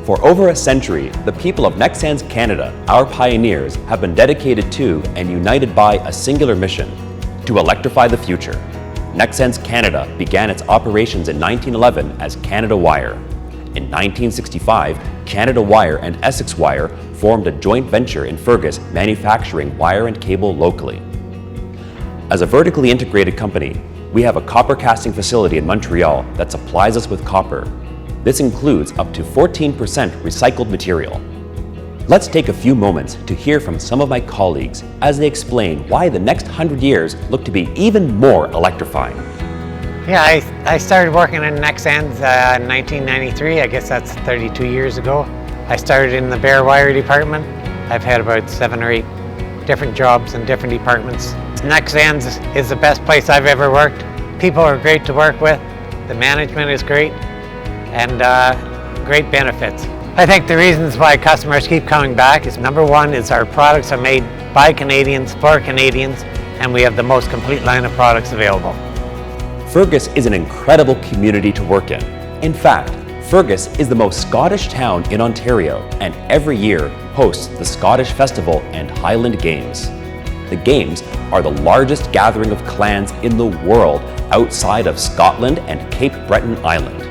For over a century, the people of Nexans Canada, our pioneers, have been dedicated to and united by a singular mission: to electrify the future. Nexans Canada began its operations in 1911 as Canada Wire. In 1965, Canada Wire and Essex Wire formed a joint venture in Fergus manufacturing wire and cable locally. As a vertically integrated company, we have a copper casting facility in Montreal that supplies us with copper. This includes up to 14% recycled material. Let's take a few moments to hear from some of my colleagues as they explain why the next 100 years look to be even more electrifying. Yeah, I started working in Nexans in 1993. I guess that's 32 years ago. I started in the bare wire department. I've had about 7 or 8 different jobs in different departments. Nexans is the best place I've ever worked. People are great to work with. The management is great and great benefits. I think the reasons why customers keep coming back is number one is our products are made by Canadians for Canadians, and we have the most complete line of products available. Fergus is an incredible community to work in. In fact, Fergus is the most Scottish town in Ontario and every year hosts the Scottish Festival and Highland Games. The Games are the largest gathering of clans in the world outside of Scotland and Cape Breton Island.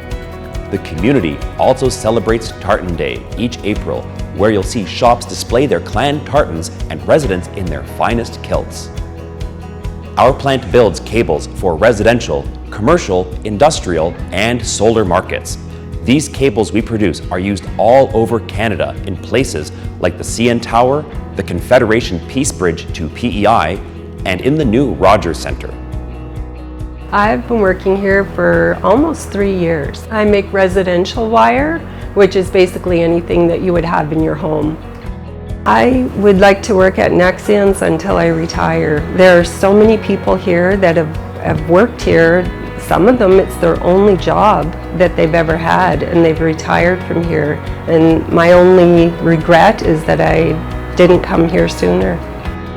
The community also celebrates Tartan Day each April, where you'll see shops display their clan tartans and residents in their finest kilts. Our plant builds cables for residential, commercial, industrial, and solar markets. These cables we produce are used all over Canada in places like the CN Tower, the Confederation Peace Bridge to PEI, and in the new Rogers Centre. I've been working here for almost 3 years. I make residential wire, which is basically anything that you would have in your home. I would like to work at Nexans until I retire. There are so many people here that have worked here. Some of them, it's their only job that they've ever had, and they've retired from here. And my only regret is that I didn't come here sooner.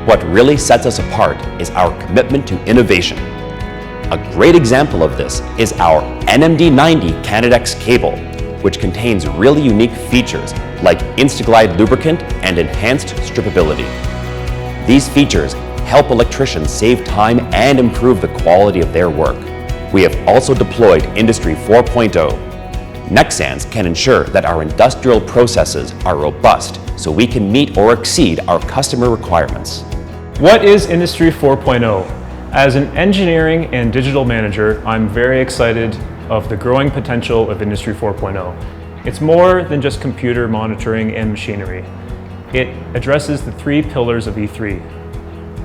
What really sets us apart is our commitment to innovation. A great example of this is our NMD90 Canadex cable, which contains really unique features like Instaglide lubricant and enhanced strippability. These features help electricians save time and improve the quality of their work. We have also deployed Industry 4.0. Nexans can ensure that our industrial processes are robust so we can meet or exceed our customer requirements. What is Industry 4.0? As an engineering and digital manager, I'm very excited of the growing potential of Industry 4.0. It's more than just computer monitoring and machinery. It addresses the 3 pillars of E3: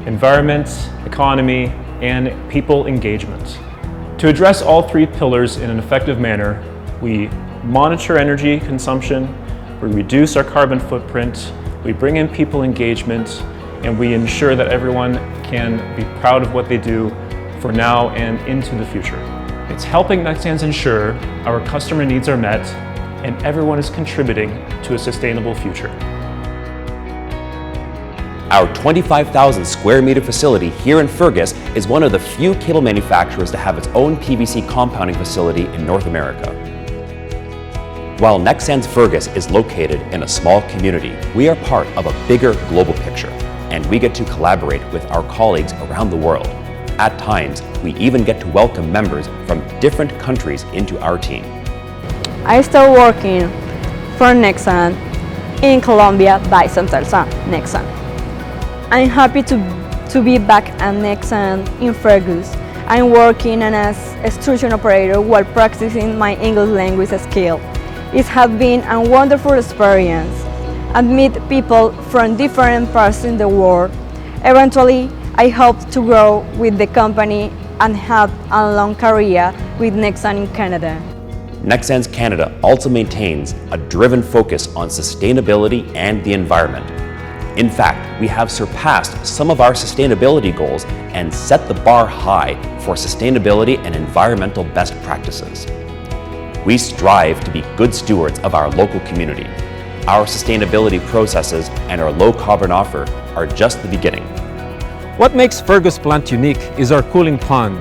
environment, economy, and people engagement. To address all 3 pillars in an effective manner, we monitor energy consumption, we reduce our carbon footprint, we bring in people engagement, and we ensure that everyone can be proud of what they do for now and into the future. It's helping Nexans ensure our customer needs are met and everyone is contributing to a sustainable future. Our 25,000 square meter facility here in Fergus is one of the few cable manufacturers to have its own PVC compounding facility in North America. While Nexans Fergus is located in a small community, we are part of a bigger global picture, and we get to collaborate with our colleagues around the world. At times, we even get to welcome members from different countries into our team. I started working for Nexans in Colombia by Santander Nexans. I'm happy to be back at Nexans in Fergus. I'm working as a extrusion operator while practicing my English language skill. It has been a wonderful experience. I meet people from different parts in the world. Eventually, I hope to grow with the company and have a long career with Nexans in Canada. Nexans Canada also maintains a driven focus on sustainability and the environment. In fact, we have surpassed some of our sustainability goals and set the bar high for sustainability and environmental best practices. We strive to be good stewards of our local community. Our sustainability processes and our low carbon offer are just the beginning. What makes Fergus Plant unique is our cooling pond.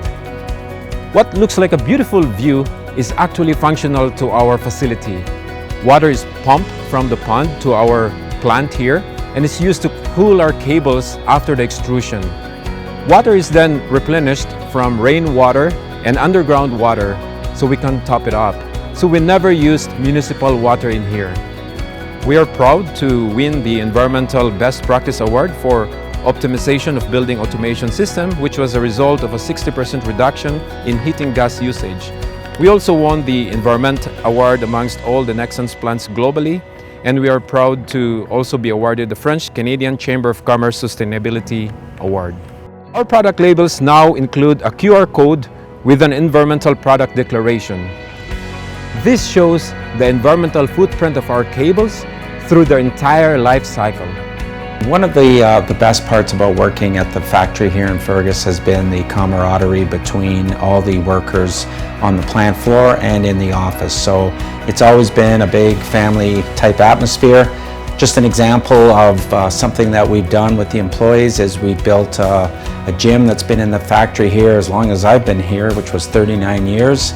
What looks like a beautiful view is actually functional to our facility. Water is pumped from the pond to our plant here, and it's used to cool our cables after the extrusion. Water is then replenished from rainwater and underground water so we can top it up. So we never used municipal water in here. We are proud to win the Environmental Best Practice Award for optimization of building automation system, which was a result of a 60% reduction in heating gas usage. We also won the Environment Award amongst all the Nexans plants globally, and we are proud to also be awarded the French Canadian Chamber of Commerce Sustainability Award. Our product labels now include a QR code with an environmental product declaration. This shows the environmental footprint of our cables through their entire life cycle. One of the best parts about working at the factory here in Fergus has been the camaraderie between all the workers on the plant floor and in the office. So it's always been a big family type atmosphere. Just an example of something that we've done with the employees is we built a gym that's been in the factory here as long as I've been here, which was 39 years.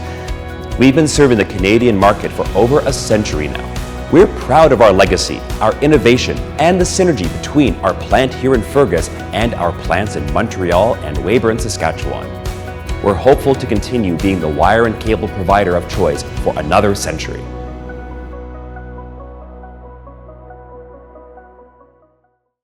We've been serving the Canadian market for over a century now. We're proud of our legacy, our innovation, and the synergy between our plant here in Fergus and our plants in Montreal and Weyburn, Saskatchewan. We're hopeful to continue being the wire and cable provider of choice for another century.